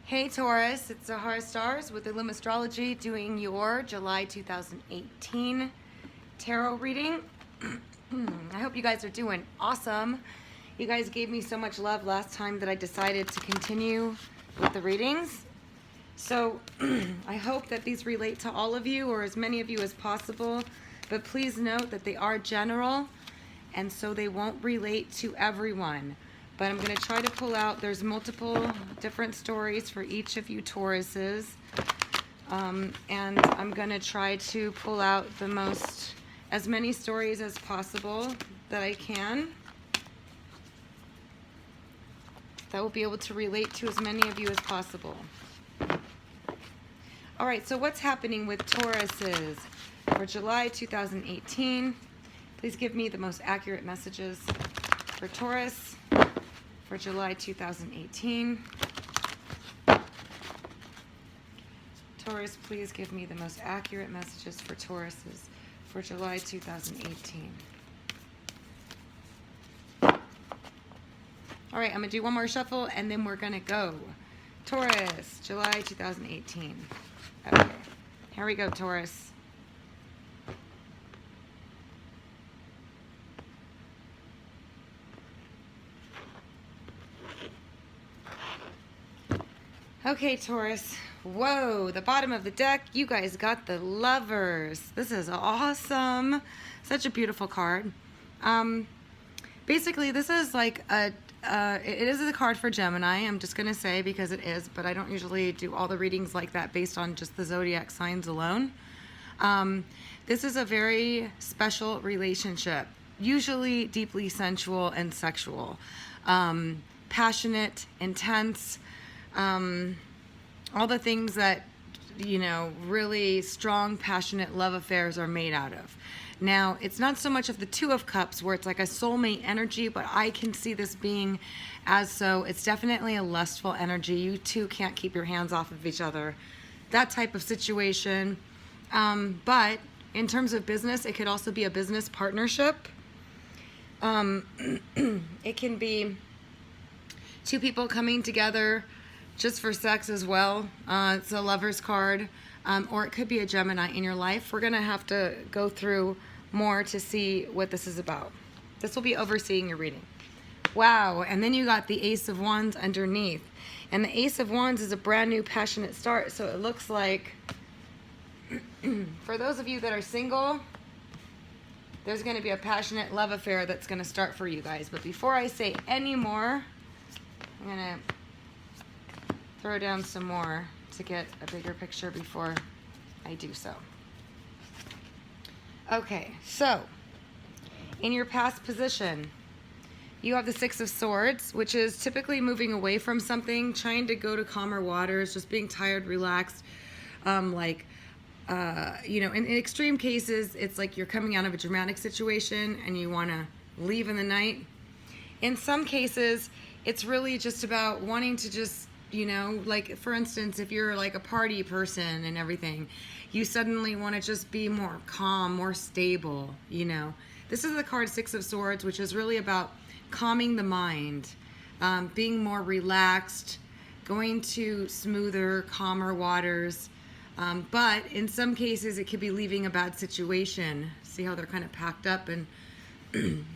Hey Taurus, it's Zahara Stars with Illum Astrology doing your July 2018 tarot reading. I hope you guys are doing awesome. You guys gave me so much love last time that I decided to continue with the readings. So I hope that these relate to all of you or as many of you as possible, but please note that they are general and so they won't relate to everyone. But I'm going to try to pull out, there's multiple different stories for each of you Tauruses. And I'm going to try to pull out as many stories as possible that I can. That will be able to relate to as many of you as possible. All right, so what's happening with Tauruses for July 2018? Please give me the most accurate messages for Taurus for July 2018. Taurus, please give me the most accurate messages for Tauruses for July 2018. All right, I'm gonna do one more shuffle and then we're gonna go. Taurus, July 2018. Okay, here we go, Taurus. Okay, Taurus. Whoa, the bottom of the deck, you guys got the Lovers. This is awesome. Such a beautiful card. Basically, this is like it is a card for Gemini, I'm just going to say because it is, but I don't usually do all the readings like that based on just the zodiac signs alone. This is a very special relationship, usually deeply sensual and sexual, passionate, intense, all the things that, you know, really strong, passionate love affairs are made out of. Now, it's not so much of the Two of Cups where it's like a soulmate energy, but I can see this being as so. It's definitely a lustful energy. You two can't keep your hands off of each other. That type of situation. But in terms of business, it could also be a business partnership. It can be two people coming together just for sex as well. It's a Lover's card. Or it could be a Gemini in your life. We're going to have to go through more to see what this is about. This will be overseeing your reading. Wow, and then you got the Ace of Wands underneath. And the Ace of Wands is a brand new passionate start. So it looks like, for those of you that are single, there's going to be a passionate love affair that's going to start for you guys. But before I say any more, I'm going to throw down some more to get a bigger picture before I do so. Okay, so in your past position, you have the Six of Swords, which is typically moving away from something, trying to go to calmer waters, just being tired, relaxed. You know, in extreme cases, it's like you're coming out of a dramatic situation and you want to leave in the night. In some cases, it's really just about wanting to just, you know, like for instance, if you're like a party person and everything, you suddenly want to just be more calm, more stable, you know. This is the card Six of Swords, which is really about calming the mind, being more relaxed, going to smoother, calmer waters. But in some cases, it could be leaving a bad situation. See how they're kind of packed up and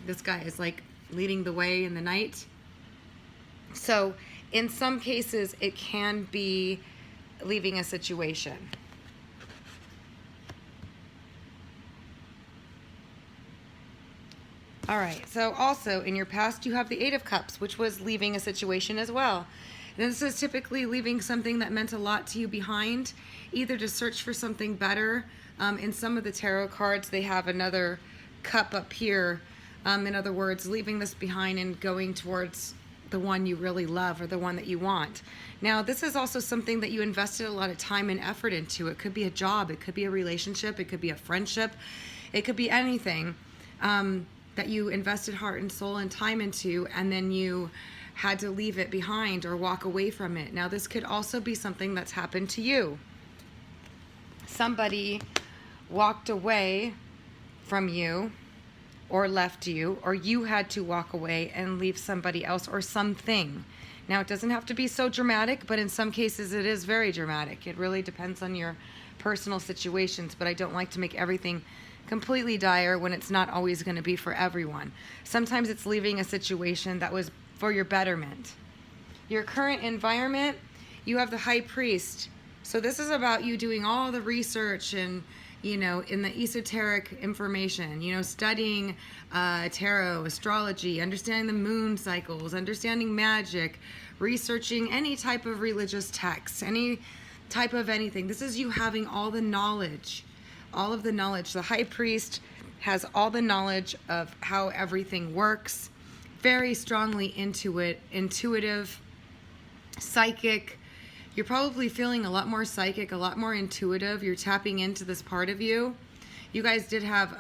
this guy is like leading the way in the night. So in some cases, it can be leaving a situation. All right, so also in your past, you have the Eight of Cups, which was leaving a situation as well. And this is typically leaving something that meant a lot to you behind, either to search for something better. In some of the tarot cards, they have another cup up here. In other words, leaving this behind and going towards the one you really love or the one that you want. Now, this is also something that you invested a lot of time and effort into. It could be a job, it could be a relationship, it could be a friendship, it could be anything that you invested heart and soul and time into, and then you had to leave it behind or walk away from it. Now, this could also be something that's happened to you. Somebody walked away from you or left you, or you had to walk away and leave somebody else or something. Now, it doesn't have to be so dramatic, but in some cases it is very dramatic. It really depends on your personal situations, but I don't like to make everything completely dire when it's not always going to be for everyone. Sometimes it's leaving a situation that was for your betterment. Your current environment, you have the High Priest. So this is about you doing all the research and, you know, in the esoteric information, you know, studying tarot, astrology, understanding the moon cycles, understanding magic, researching any type of religious texts, any type of anything. This is you having all the knowledge, all of the knowledge. The High Priest has all the knowledge of how everything works, very strongly intuitive, psychic. You're probably feeling a lot more psychic, a lot more intuitive. You're tapping into this part of you. You guys did have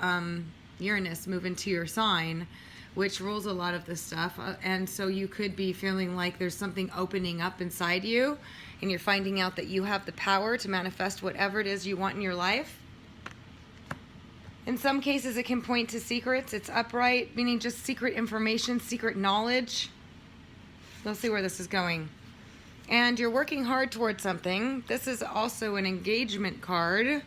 Uranus move into your sign, which rules a lot of this stuff. And so you could be feeling like there's something opening up inside you, and you're finding out that you have the power to manifest whatever it is you want in your life. In some cases, it can point to secrets. It's upright, meaning just secret information, secret knowledge. We'll see where this is going. And you're working hard towards something. This is also an engagement card.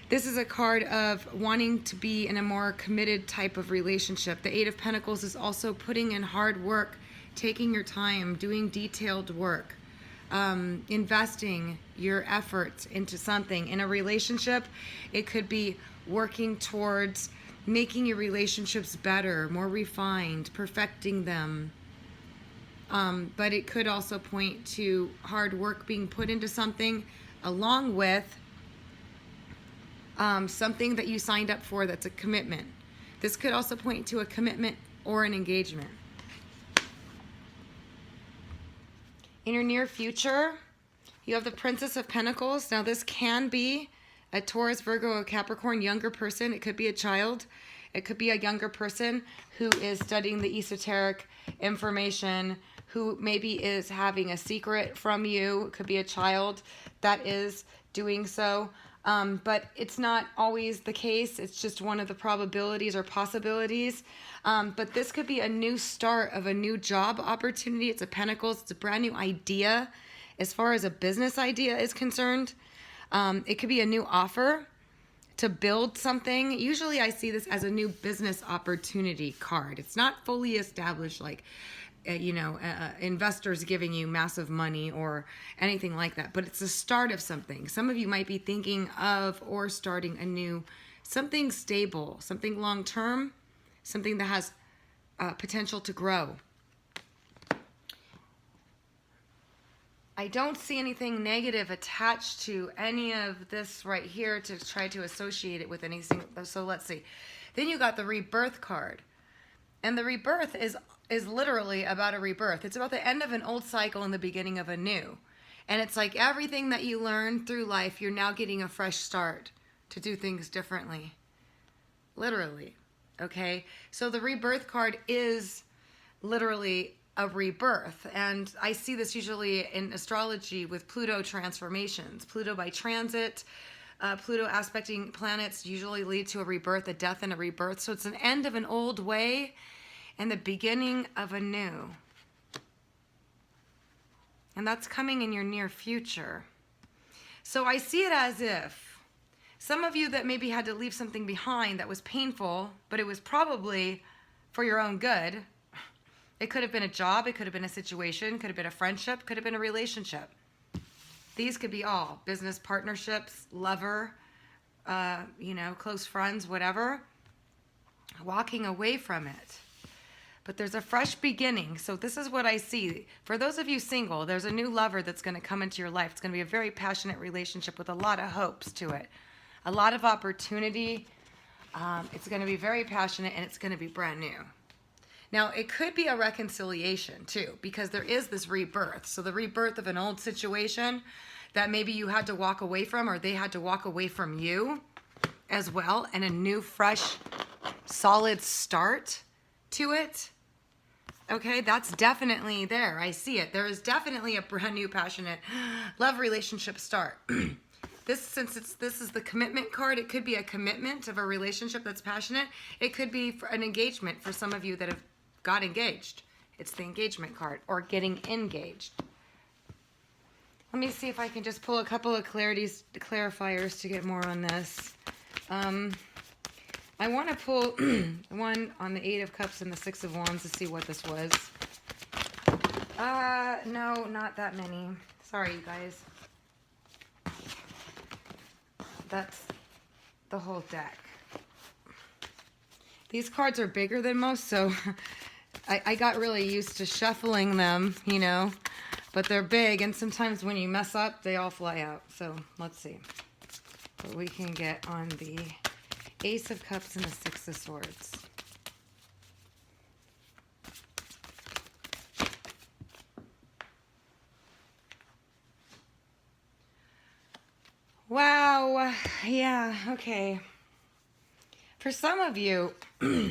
This is a card of wanting to be in a more committed type of relationship. The Eight of Pentacles is also putting in hard work, taking your time, doing detailed work, investing your efforts into something. In a relationship, it could be working towards making your relationships better, more refined, perfecting them. But it could also point to hard work being put into something along with something that you signed up for that's a commitment. This could also point to a commitment or an engagement. In your near future, you have the Princess of Pentacles. Now this can be a Taurus, Virgo, or Capricorn younger person. It could be a child. It could be a younger person who is studying the esoteric information, who maybe is having a secret from you. It could be a child that is doing so. But it's not always the case. It's just one of the probabilities or possibilities. But this could be a new start of a new job opportunity. It's a Pentacles. It's a brand new idea as far as a business idea is concerned. It could be a new offer to build something. Usually I see this as a new business opportunity card. It's not fully established like, investors giving you massive money or anything like that, but it's the start of something. Some of you might be thinking of or starting a new, something stable, something long-term, something that has potential to grow. I don't see anything negative attached to any of this right here to try to associate it with anything. So let's see. Then you got the Rebirth card. And the Rebirth is literally about a rebirth. It's about the end of an old cycle and the beginning of a new. And it's like everything that you learned through life, you're now getting a fresh start to do things differently. Literally. Okay? So the Rebirth card is literally a rebirth. And I see this usually in astrology with Pluto transformations. Pluto by transit, Pluto aspecting planets usually lead to a rebirth, a death and a rebirth. So it's an end of an old way and the beginning of a new. And that's coming in your near future. So I see it as if some of you that maybe had to leave something behind that was painful, but it was probably for your own good. It could have been a job, it could have been a situation, could have been a friendship, could have been a relationship. These could be all business partnerships, lover, close friends, whatever. Walking away from it. But there's a fresh beginning. So this is what I see. For those of you single, there's a new lover that's going to come into your life. It's going to be a very passionate relationship with a lot of hopes to it. A lot of opportunity. It's going to be very passionate and it's going to be brand new. Now, it could be a reconciliation too, because there is this rebirth. So the rebirth of an old situation that maybe you had to walk away from, or they had to walk away from you as well, and a new, fresh, solid start to it. Okay, that's definitely there. I see it. There is definitely a brand new, passionate love relationship start. This is the commitment card. It could be a commitment of a relationship that's passionate. It could be for an engagement for some of you that have got engaged It's the engagement card, or getting engaged. Let me see if I can just pull a couple of clarifiers to get more on this. I want to pull one on the Eight of Cups and the Six of Wands to see what this was. No, not that many. Sorry, you guys. That's the whole deck. These cards are bigger than most, so I got really used to shuffling them, you know. But they're big, and sometimes when you mess up, they all fly out. So let's see what we can get on the Ace of Cups and the Six of Swords. Wow. Yeah, okay. For some of you, I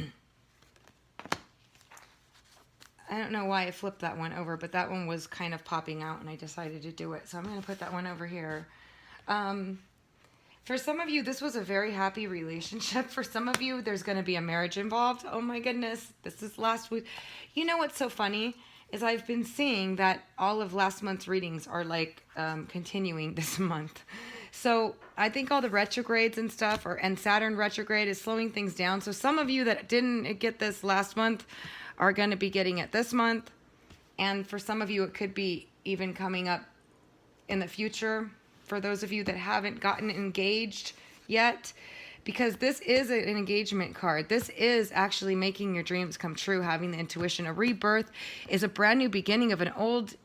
don't know why I flipped that one over, but that one was kind of popping out and I decided to do it. So I'm going to put that one over here. For some of you, this was a very happy relationship. For some of you, there's going to be a marriage involved. Oh my goodness, this is last week. You know what's so funny is I've been seeing that all of last month's readings are like continuing this month. So I think all the retrogrades and stuff, and Saturn retrograde is slowing things down. So some of you that didn't get this last month are going to be getting it this month. And for some of you, it could be even coming up in the future. For those of you that haven't gotten engaged yet, because this is an engagement card. This is actually making your dreams come true, having the intuition. A rebirth is a brand new beginning of an old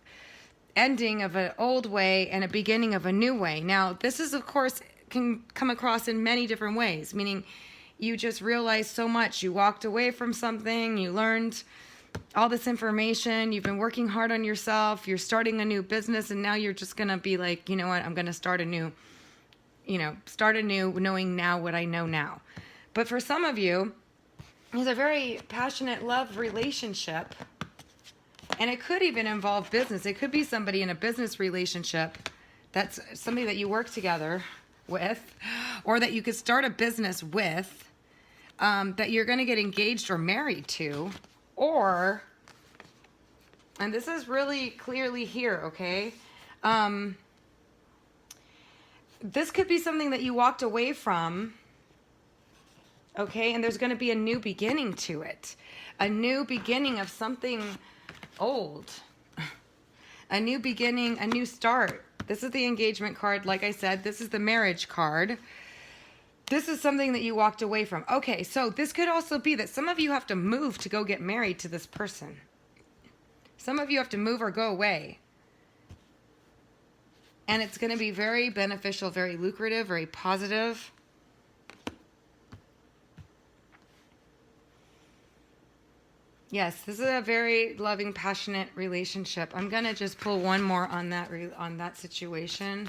ending of an old way and a beginning of a new way. Now, this is, of course, can come across in many different ways, meaning you just realized so much. You walked away from something, you learned all this information, you've been working hard on yourself, you're starting a new business, and now you're just going to be like, you know what, I'm going to start anew, knowing now what I know now. But for some of you, it's a very passionate love relationship, and it could even involve business. It could be somebody in a business relationship that's somebody that you work together with, or that you could start a business with, that you're going to get engaged or married to, or, and this is really clearly here, okay? This could be something that you walked away from, okay? And there's going to be a new beginning to it. A new beginning of something old. A new beginning, a new start. This is the engagement card. Like I said, this is the marriage card. This is something that you walked away from. Okay, so this could also be that some of you have to move to go get married to this person. Some of you have to move or go away. And it's going to be very beneficial, very lucrative, very positive. Yes, this is a very loving, passionate relationship. I'm going to just pull one more on that situation.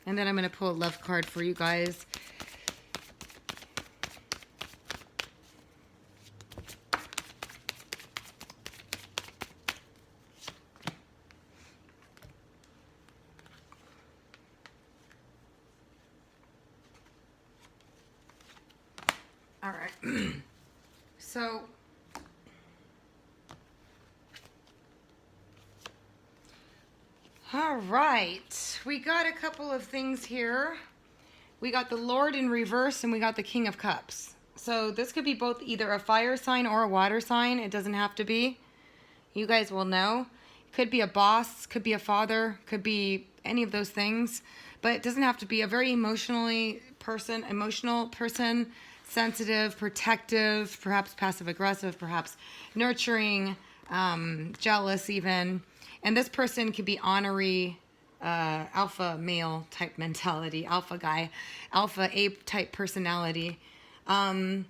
And then I'm going to pull a love card for you guys. All right. So all right, we got a couple of things here. We got the Lord in reverse and we got the King of Cups. So this could be both either a fire sign or a water sign. It doesn't have to be. You guys will know. It could be a boss, could be a father, could be any of those things. But it doesn't have to be. A very emotional person, sensitive, protective, perhaps passive-aggressive, perhaps nurturing, jealous even. And this person could be honorary, alpha male type mentality, alpha guy, alpha ape type personality. So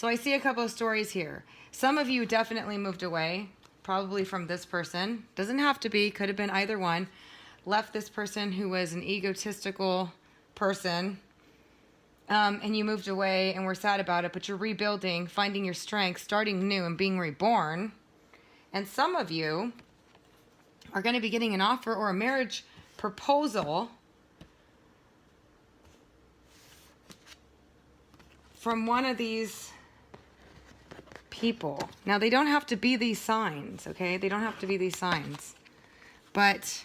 I see a couple of stories here. Some of you definitely moved away, probably from this person. Doesn't have to be, could have been either one. Left this person who was an egotistical person. And you moved away and were sad about it, but you're rebuilding, finding your strength, starting new and being reborn. And some of you are going to be getting an offer or a marriage proposal from one of these people. Now, they don't have to be these signs, okay? They don't have to be these signs. But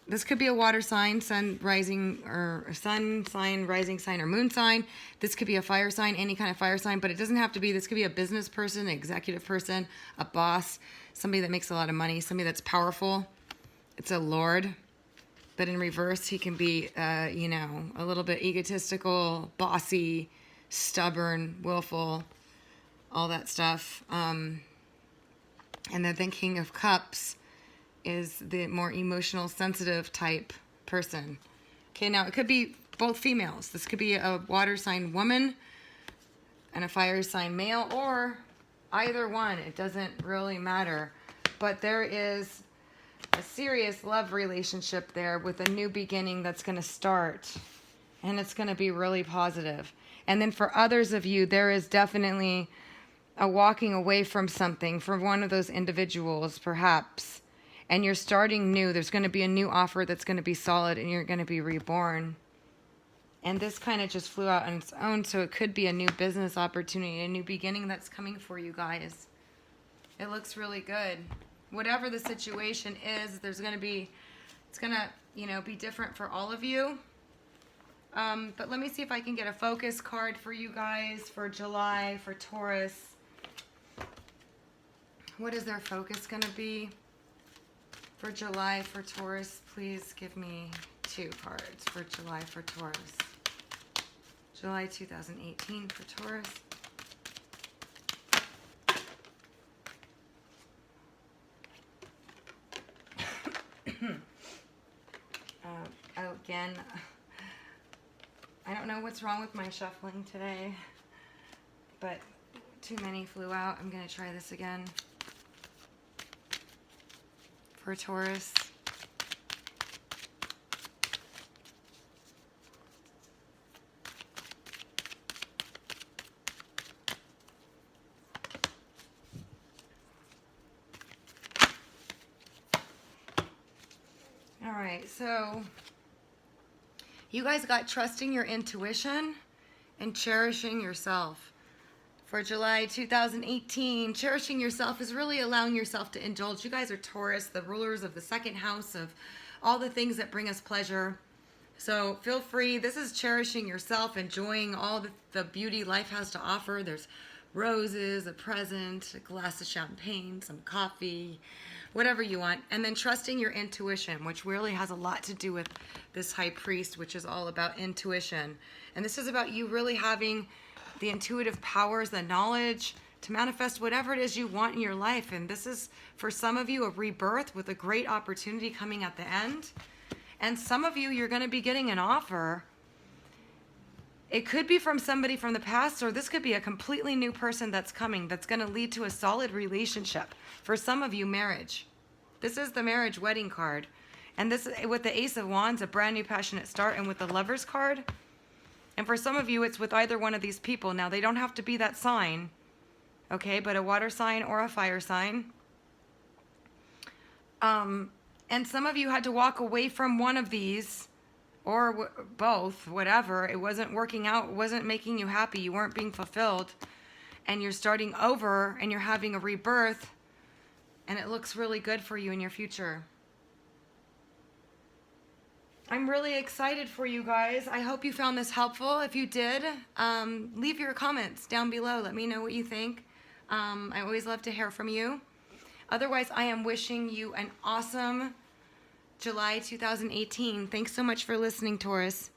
this could be a water sign, sun, rising, or sun sign, rising sign, or moon sign. This could be a fire sign, any kind of fire sign, but it doesn't have to be. This could be a business person, an executive person, a boss, somebody that makes a lot of money, somebody that's powerful. It's a lord. But in reverse, he can be, you know, a little bit egotistical, bossy, stubborn, willful, all that stuff. And then the King of Cups is the more emotional, sensitive type person. Okay, now it could be both females. This could be a water sign woman and a fire sign male, or either one. It doesn't really matter. But there is a serious love relationship there with a new beginning that's going to start, and it's going to be really positive. And then for others of you, there is definitely a walking away from something for one of those individuals, perhaps, and you're starting new. There's going to be a new offer that's going to be solid, and you're going to be reborn. And this kind of just flew out on its own, so it could be a new business opportunity, a new beginning that's coming for you guys. It looks really good. Whatever the situation is, there's going to be, it's going to, you know, be different for all of you. But let me see if I can get a focus card for you guys for July, for Taurus. What is their focus going to be for July for Taurus? Please give me 2 cards for July for Taurus. July 2018 for Taurus. Again, I don't know what's wrong with my shuffling today, but too many flew out. I'm going to try this again for Taurus. All right, so you guys got trusting your intuition and cherishing yourself. For July 2018, cherishing yourself is really allowing yourself to indulge. You guys are Taurus, the rulers of the second house of all the things that bring us pleasure. So feel free. This is cherishing yourself, enjoying all the beauty life has to offer. There's roses, a present, a glass of champagne, some coffee, whatever you want. And then trusting your intuition, which really has a lot to do with this high priest, which is all about intuition. And this is about you really having the intuitive powers, the knowledge to manifest whatever it is you want in your life. And this is, for some of you, a rebirth with a great opportunity coming at the end. And some of you, you're going to be getting an offer. It could be from somebody from the past, or this could be a completely new person that's coming that's going to lead to a solid relationship. For some of you, marriage. This is the marriage wedding card. And this, with the Ace of Wands, a brand new passionate start, and with the Lovers card. And for some of you, it's with either one of these people. Now, they don't have to be that sign, okay, but a water sign or a fire sign. And some of you had to walk away from one of these, or both, whatever. It wasn't working out, it wasn't making you happy, you weren't being fulfilled, and you're starting over, and you're having a rebirth, and it looks really good for you in your future. I'm really excited for you guys. I hope you found this helpful. If you did, leave your comments down below. Let me know what you think. I always love to hear from you. Otherwise, I am wishing you an awesome July 2018. Thanks so much for listening, Taurus.